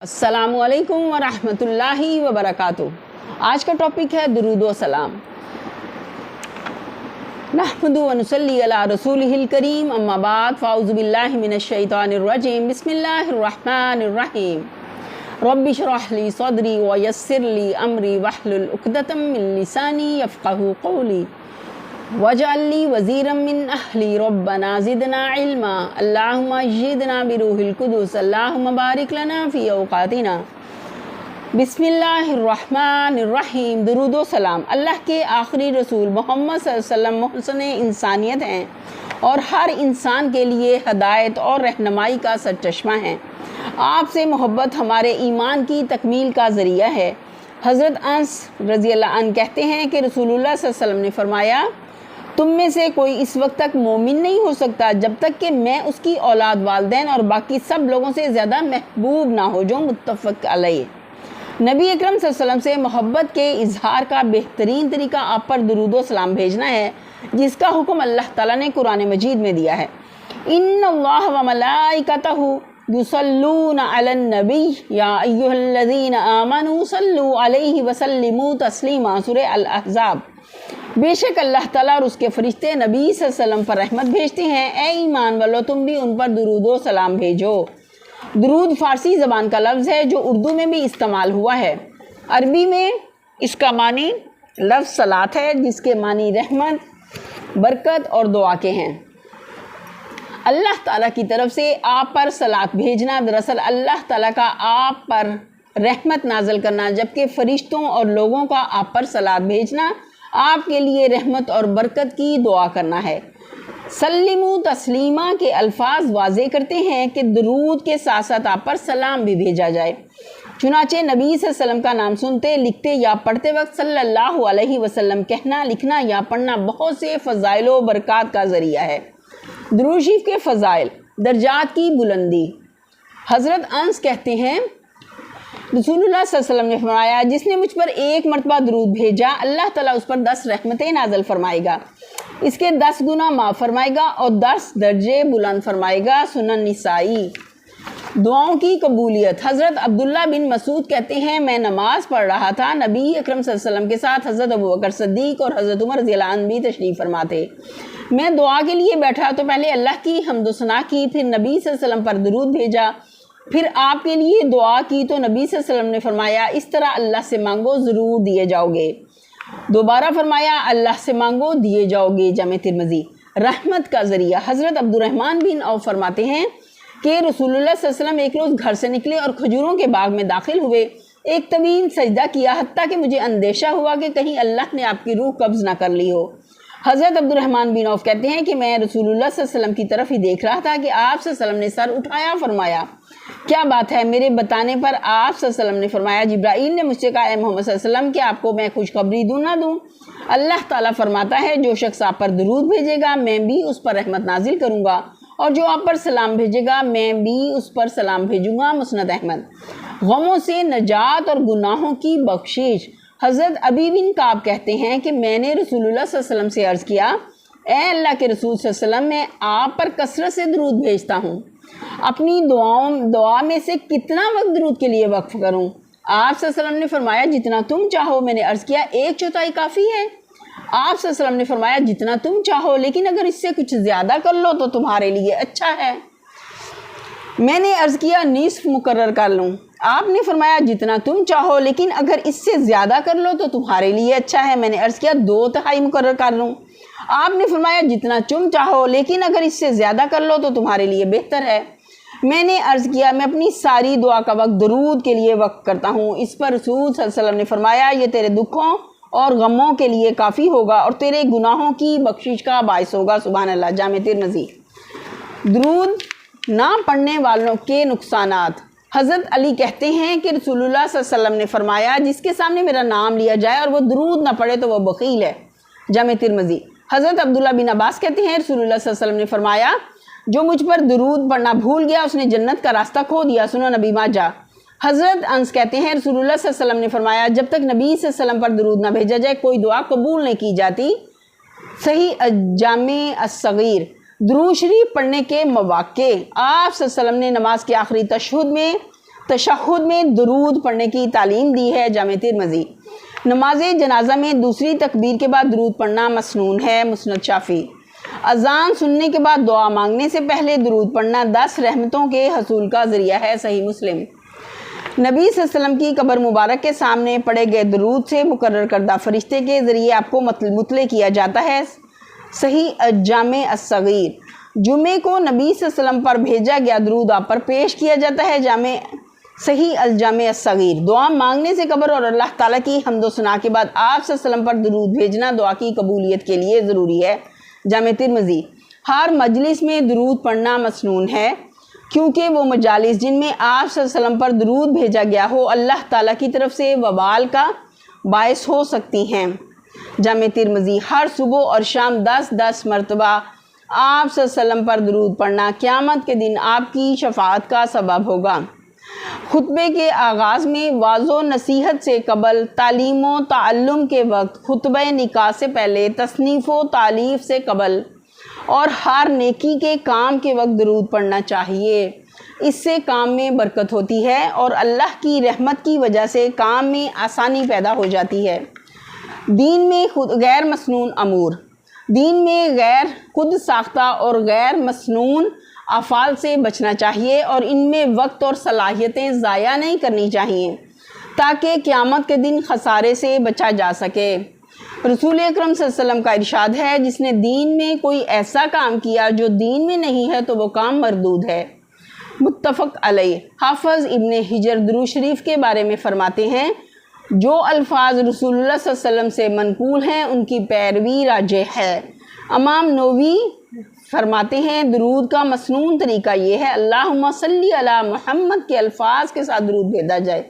अस्सलामु अलैकुम वरहमतुल्लाहि वबरकातुहू। आज का टॉपिक है दुरूद व सलाम। नहमदु व नुसल्ली अला रसूलिहिल करीम, अम्मा बाद, फ़ाऊज़ु बिल्लाहि मिनश शैतानिर रजीम, बिस्मिल्लाहिर रहमानिर रहीम। रब्बि इश्रह ली सदरी व यस्सिर ली अमरी वहलुल उक़दतम मिन लिसानी यफ़क़हू क़ौली वजअल ली वज़ीरम मिन अहली रब्बना ज़िदना इल्मा अल्लाहुम्मा अय्यिदना बिरूहिल कुदुस अल्लाहुम्मा बारिक लना फ़ी औक़ातिना। बिस्मिल्लाहिर्रहमानिर्रहीम। दुरूद व सलाम अल्लाह के आखिरी रसूल मोहम्मद सल्लल्लाहु अलैहि वसल्लम मुहसन इंसानियत हैं और हर इंसान के लिए हदायत और रहनुमाई का सरचश्मा हैं। आपसे मोहब्बत हमारे ईमान की तकमील का ज़रिया है। हज़रत अनस रज़ी अल्लाह अन्हु कहते हैं कि रसूलुल्लाह सल्लल्लाहु अलैहि वसल्लम ने फरमाया, तुम में से कोई इस वक्त तक मोमिन नहीं हो सकता जब तक कि मैं उसकी औलाद, वालिदैन और बाकी सब लोगों से ज़्यादा महबूब ना हो, जो मुत्तफ़क़ अलैह। नबी अकरम सल्लल्लाहु अलैहि वसल्लम से मोहब्बत के इजहार का बेहतरीन तरीका आप पर दुरूद व सलाम भेजना है, जिसका हुक्म अल्लाह ताला ने कुरान मजीद में दिया है। इन्नल्लाह व मलाइकतहू युसल्लूना अलन नबी या अय्युहल्लज़ीना आमनू सल्लू अलैहि व सल्लिमू तस्लीमा। सूरह अल अहज़ाब। बेशक अल्लाह ताला और उसके फरिश्ते नबी सल्लल्लाहु अलैहि वसल्लम पर रहमत भेजते हैं। ए ईमान वालो, तुम भी उन पर दुरूद व सलाम भेजो। दुरूद फ़ारसी ज़बान का लफ्ज़ है जो उर्दू में भी इस्तेमाल हुआ है। अरबी में इसका मानी लफ्ज़ सलात है, जिसके मानी रहमत, बरकत और दुआ के हैं। अल्लाह ताला की तरफ से आप पर सलात भेजना दरअसल अल्लाह ताला का आप पर रहमत नाज़िल करना, जबकि फ़रिश्तों और लोगों का आप पर सलात भेजना आपके लिए रहमत और बरकत की दुआ करना है। सल्लिमू तस्लीमा के अल्फाज वाज़े करते हैं कि दुरूद के साथ साथ आप पर सलाम भी भेजा जाए। चुनाचे नबी सल्लल्लाहु अलैहि वसल्लम का नाम सुनते, लिखते या पढ़ते वक्त सल्लल्लाहु अलैहि वसल्लम कहना, लिखना या पढ़ना बहुत से फ़ज़ाइल व बरक़ात का ज़रिया है। दुरूद शरीफ के फ़ज़ाइल, दर्जात की बुलंदी। हज़रत अनस कहते हैं, रसूलुल्लाह सल्लल्लाहु अलैहि वसल्लम ने फरमाया, जिसने मुझ पर एक मरतबा दुरूद भेजा, अल्लाह ताला उस पर 10 रहमतें नाज़िल फरमाएगा, इसके 10 गुना माफ़ फरमाएगा और 10 दर्जे बुलंद फरमाएगा। सुनन निसाई। दुआओं की कबूलियत। हज़रत अब्दुल्ला बिन मसूद कहते हैं, मैं नमाज़ पढ़ रहा था, नबी अकरम सल्लल्लाहु अलैहि वसल्लम के साथ हज़रत अबू बकर सिद्दीक़ और हज़रत उमर रज़ियल्लाहु अन्हु भी तशरीफ़ फरमा थे। मैं दुआ के लिए बैठा तो पहले अल्लाह की हम्द सना की, फिर नबी सल्लल्लाहु अलैहि वसल्लम पर दुरूद भेजा, फिर आपके लिए दुआ की तो नबी सल्लल्लाहु अलैहि वसल्लम ने फरमाया, इस तरह अल्लाह से मांगो ज़रूर दिए जाओगे। दोबारा फरमाया, अल्लाह से मांगो दिए जाओगे। जामे तिरमिज़ी। रहमत का ज़रिया। हज़रत अब्दुर्रहमान बिन औफ फरमाते हैं कि रसूलुल्लाह सल्लल्लाहु अलैहि वसल्लम एक रोज़ घर से निकले और खजूरों के बाग में दाखिल हुए। एक तवील सजदा किया, हत्ता कि मुझे अंदेशा हुआ कि कहीं अल्लाह ने आपकी रूह कब्ज़ ना कर ली हो। हज़रत अब्दुर्रहमान बिन औफ कहते हैं कि मैं रसूलुल्लाह सल्लल्लाहु अलैहि वसल्लम की तरफ ही देख रहा था कि आप सल्लल्लाहु अलैहि वसल्लम ने सर उठाया, फरमाया, क्या बात है? मेरे बताने पर आप सल्लल्लाहु अलैहि वसल्लम ने फरमाया, जिब्राईल ने मुझसे कहा, ए मोहम्मद सल्लल्लाहु अलैहि वसल्लम, कि आपको मैं खुशखबरी दूँ ना दूँ? अल्लाह ताला फरमाता है, जो शख्स आप पर दुरूद भेजेगा मैं भी उस पर रहमत नाजिल करूँगा, और जो आप पर सलाम भेजेगा मैं भी उस पर सलाम भेजूँगा। मुस्नद अहमद। गमों से नजात और गुनाहों की बख्शिश। हज़रत अबी बिन काब कहते हैं कि मैंने रसूलुल्लाह सल्लल्लाहु अलैहि वसल्लम से अर्ज़ किया, ए अल्लाह के रसूल सल्लल्लाहु अलैहि वसल्लम, मैं आप पर कसरत से दुरूद भेजता हूँ, अपनी दुआ में से कितना वक्त दुरूद के लिए वक्फ करूँ? आप सल्लल्लाहु अलैहि वसल्लम ने फरमाया, जितना तुम चाहो। मैंने अर्ज़ किया, 1/4 काफ़ी है? आप सल्लल्लाहु अलैहि वसल्लम ने फरमाया, जितना तुम चाहो, लेकिन अगर इससे कुछ ज़्यादा कर लो तो तुम्हारे लिए अच्छा है। मैंने अर्ज़ किया, निस्फ़ मुकर्रर कर लूँ? आपने फरमाया, जितना तुम चाहो, लेकिन अगर इससे ज़्यादा कर लो तो तुम्हारे लिए अच्छा है। मैंने अर्ज़ किया, 2/3 मुकर्रर कर लूँ? आपने फरमाया, जितना तुम चाहो, लेकिन अगर इससे ज़्यादा कर लो तो तुम्हारे लिए बेहतर है। मैंने अर्ज़ किया, मैं अपनी सारी दुआ का वक्त दुरूद के लिए वक्त करता हूँ। इस पर रसूल सल्लल्लाहु अलैहि वसल्लम ने फरमाया, ये तेरे दुखों और गमों के लिए काफ़ी होगा और तेरे गुनाहों की बख्शिश का बायस होगा। सुभान अल्लाह। जामे तिरमिज़ी। दुरूद ना पढ़ने वालों के नुकसानात। हज़रत अली कहते हैं कि रसूलुल्लाह सल्लल्लाहु अलैहि वसल्लम ने फरमाया, जिसके सामने मेरा नाम लिया जाए और वो दुरूद ना पढ़े तो वह बख़ील है। जामे तिरमिज़ी। हज़रत अब्दुल्ला बिन अब्बास कहते हैं, रसूलुल्लाह सल्लल्लाहु अलैहि वसल्लम ने फरमाया, जो मुझ पर दुरूद पढ़ना भूल गया उसने जन्नत का रास्ता खो दिया। सुनन नबी माजा। हज़रत अनस कहते हैं, रसूलुल्लाह सल्लल्लाहु अलैहि वसल्लम ने फरमाया, जब तक नबी सल्लल्लाहु अलैहि वसल्लम पर दुरूद ना भेजा जाए कोई दुआ कबूल नहीं की जाती। सही जामे अस्सगीर। दुरूद शरीफ पढ़ने के मौक़े। आप सल्लल्लाहु अलैहि वसल्लम ने नमाज के आखिरी तशहुद में تشہد میں درود پڑھنے کی تعلیم دی ہے، جامع ترمذی۔ نماز جنازہ میں دوسری تکبیر کے بعد درود پڑھنا مسنون ہے، مسند شافعی۔ اذان سننے کے بعد دعا مانگنے سے پہلے درود پڑھنا 10 رحمتوں کے حصول کا ذریعہ ہے، صحیح مسلم۔ نبی صلی اللہ علیہ وسلم کی قبر مبارک کے سامنے پڑھے گئے درود سے مقرر کردہ فرشتے کے ذریعے آپ کو مطلع کیا جاتا ہے، صحیح جامع الصغیر۔ جمعے کو نبی صلی اللہ علیہ وسلم پر بھیجا گیا درود آپ پر پیش کیا جاتا ہے، صحیح الجامع الصغیر۔ دعا مانگنے سے قبر اور اللہ تعالیٰ کی حمد و ثنا کے بعد آپ صلی اللہ علیہ وسلم پر درود بھیجنا دعا کی قبولیت کے لیے ضروری ہے، جامع ترمذی۔ ہر مجلس میں درود پڑھنا مسنون ہے، کیونکہ وہ مجالس جن میں آپ صلی اللہ علیہ وسلم پر درود بھیجا گیا ہو اللہ تعالیٰ کی طرف سے وبال کا باعث ہو سکتی ہیں، جامع ترمذی۔ ہر صبح اور شام 10 مرتبہ آپ صلی اللہ علیہ وسلم پر درود پڑھنا قیامت کے دن آپ کی شفاعت کا سبب ہوگا۔ خطبے کے آغاز میں واعظ و نصیحت سے قبل، تعلیم و تعلم کے وقت، خطبہ نکاح سے پہلے، تصنیف و تالیف سے قبل اور ہر نیکی کے کام کے وقت درود پڑھنا چاہیے۔ اس سے کام میں برکت ہوتی ہے اور اللہ کی رحمت کی وجہ سے کام میں آسانی پیدا ہو جاتی ہے۔ دین میں غیر مسنون امور۔ دین میں غیر خود ساختہ اور غیر مسنون افعال سے بچنا چاہیے اور ان میں وقت اور صلاحیتیں ضائع نہیں کرنی چاہیے تاکہ قیامت کے دن خسارے سے بچا جا سکے۔ رسول اکرم صلی اللہ علیہ وسلم کا ارشاد ہے، جس نے دین میں کوئی ایسا کام کیا جو دین میں نہیں ہے تو وہ کام مردود ہے، متفق علیہ۔ حافظ ابن حجر درود شریف کے بارے میں فرماتے ہیں، جو الفاظ رسول اللہ صلی اللہ علیہ وسلم سے منقول ہیں ان کی پیروی راجح ہے۔ امام نووی فرماتے ہیں، درود کا مسنون طریقہ یہ ہے، اللہم صلی علی محمد کے الفاظ کے ساتھ درود بھیجا جائے۔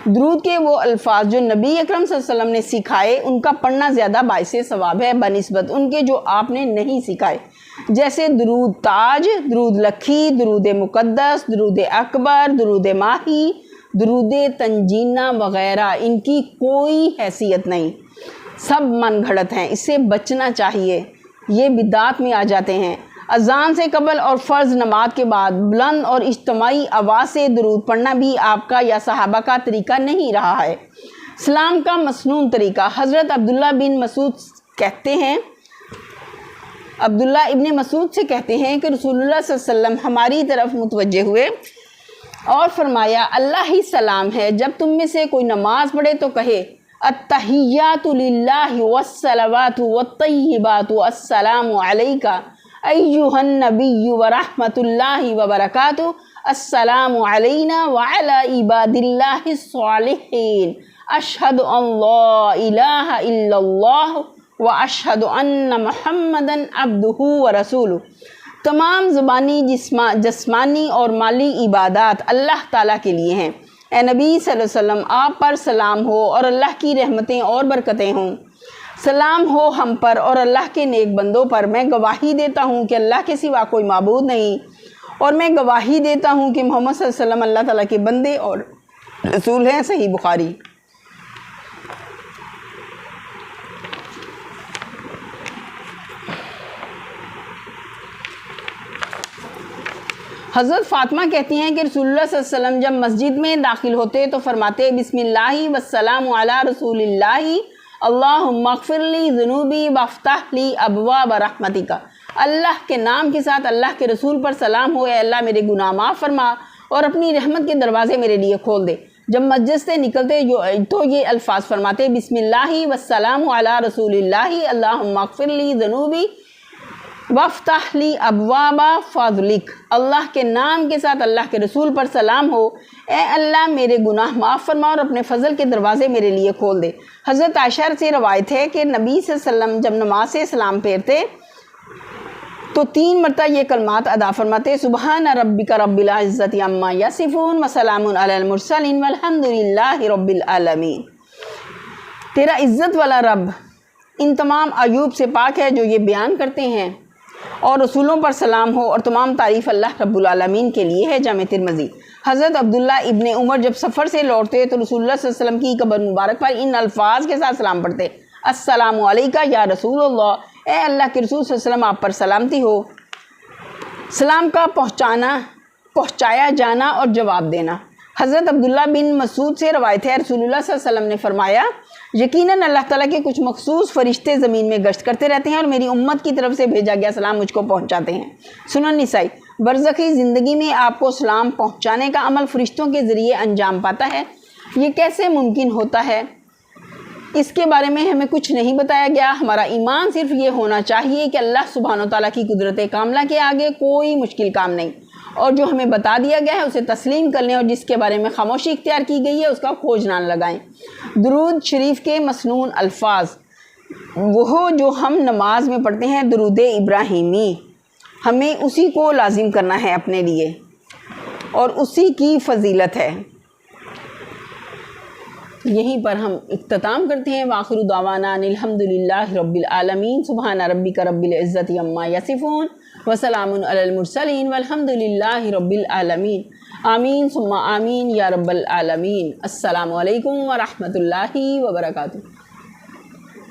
درود کے وہ الفاظ جو نبی اکرم صلی اللہ علیہ وسلم نے سکھائے ان کا پڑھنا زیادہ باعث ثواب ہے بنسبت ان کے جو آپ نے نہیں سکھائے، جیسے درود تاج، درود لکھی، درود مقدس، درود اکبر، درود ماہی، درود تنجینہ وغیرہ۔ ان کی کوئی حیثیت نہیں، سب من گھڑت ہیں، اس سے بچنا چاہیے، یہ بدعات میں آ جاتے ہیں۔ اذان سے قبل اور فرض نماز کے بعد بلند اور اجتماعی آواز سے درود پڑھنا بھی آپ کا یا صحابہ کا طریقہ نہیں رہا ہے۔ سلام کا مسنون طریقہ۔ حضرت عبداللہ ابن مسعود سے کہتے ہیں کہ رسول اللہ صلی اللہ علیہ وسلم ہماری طرف متوجہ ہوئے اور فرمایا، اللہ ہی سلام ہے، جب تم میں سے کوئی نماز پڑھے تو کہے، التحیات للہ والصلوات والطیبات السلام علیکہ ایہا النبی ورحمۃ اللہ وبرکاتہ، السلام علینا وعلی عباد اللہ الصالحین، اشہد ان لا الہ الا اللہ واشہد ان محمدا عبدہ ورسولہ۔ تمام زبانی، جسمانی اور مالی عبادات اللہ تعالیٰ کے لیے ہیں۔ اے نبی صلی اللہ علیہ وسلم، آپ پر سلام ہو اور اللہ کی رحمتیں اور برکتیں ہوں۔ سلام ہو ہم پر اور اللہ کے نیک بندوں پر۔ میں گواہی دیتا ہوں کہ اللہ کے سوا کوئی معبود نہیں، اور میں گواہی دیتا ہوں کہ محمد صلی اللہ علیہ وسلم اللہ تعالیٰ کے بندے اور رسول ہیں، صحیح بخاری۔ حضرت فاطمہ کہتی ہیں کہ رسول اللہ صلی اللہ علیہ وسلم جب مسجد میں داخل ہوتے تو فرماتے، بسم اللہ والسلام علی رسول اللہ، اللہم اغفر لی ذنوبی وافتح لی ابواب رحمتک۔ اللہ کے نام کے ساتھ اللہ کے رسول پر سلام ہو، اے اللہ میرے گناہ معاف فرما اور اپنی رحمت کے دروازے میرے لیے کھول دے۔ جب مسجد سے نکلتے تو یہ الفاظ فرماتے، بسم اللہ والسلام علی رسول اللہ، اللہم اغفر لی ذنوبی وافتح لی ابواب فضلک۔ اللہ کے نام کے ساتھ اللہ کے رسول پر سلام ہو، اے اللہ میرے گناہ معاف فرما اور اپنے فضل کے دروازے میرے لیے کھول دے۔ حضرت عائشہ سے روایت ہے کہ نبی صلی اللہ علیہ وسلم جب نماز سے سلام پھیرتے تو 3 مرتبہ یہ کلمات ادا فرماتے، سبحان ربک رب العزت عما یصفون وسلام علی المرسلین والحمد للہ رب العالمین۔ تیرا عزت والا رب ان تمام عیوب سے پاک ہے جو یہ بیان کرتے ہیں، اور رسولوں پر سلام ہو اور تمام تعریف اللہ رب العالمین کے لیے ہے، جامع ترمذی۔ حضرت عبداللہ ابن عمر جب سفر سے لوٹتے تو رسول اللہ صلی اللہ علیہ وسلم کی قبر مبارک پر ان الفاظ کے ساتھ سلام پڑھتے، السلام علیکہ یا رسول اللہ، اے اللہ کے رسول صلی اللہ علیہ وسلم آپ پر سلامتی ہو۔ سلام کا پہنچایا جانا اور جواب دینا۔ حضرت عبداللہ بن مسعود سے روایت ہے، رسول اللہ صلی اللہ علیہ وسلم نے فرمایا یقیناً اللہ تعالیٰ کے کچھ مخصوص فرشتے زمین میں گشت کرتے رہتے ہیں اور میری امت کی طرف سے بھیجا گیا سلام مجھ کو پہنچاتے ہیں۔ سنن نسائی۔ برزخی زندگی میں آپ کو سلام پہنچانے کا عمل فرشتوں کے ذریعے انجام پاتا ہے، یہ کیسے ممکن ہوتا ہے؟ اس کے بارے میں ہمیں کچھ نہیں بتایا گیا۔ ہمارا ایمان صرف یہ ہونا چاہیے کہ اللہ سبحانہ و تعالیٰ کی قدرت کاملہ کے آگے کوئی مشکل کام نہیں، اور جو ہمیں بتا دیا گیا ہے اسے تسلیم کر لیں، اور جس کے بارے میں خاموشی اختیار کی گئی ہے اس کا کھوج نہ لگائیں۔ درود شریف کے مسنون الفاظ وہ جو ہم نماز میں پڑھتے ہیں، درود ابراہیمی، ہمیں اسی کو لازم کرنا ہے اپنے لیے، اور اسی کی فضیلت ہے۔ یہیں پر ہم اختتام کرتے ہیں۔ وآخر دعوانا ان الحمد للہ رب العالمین، سبحان ربک رب العزت عما یصفون وسلام علی المرسلین والحمد للہ رب العالمین۔ آمین ثم آمین یا رب العالمین۔ السلام علیکم ورحمۃ اللہ وبرکاتہ۔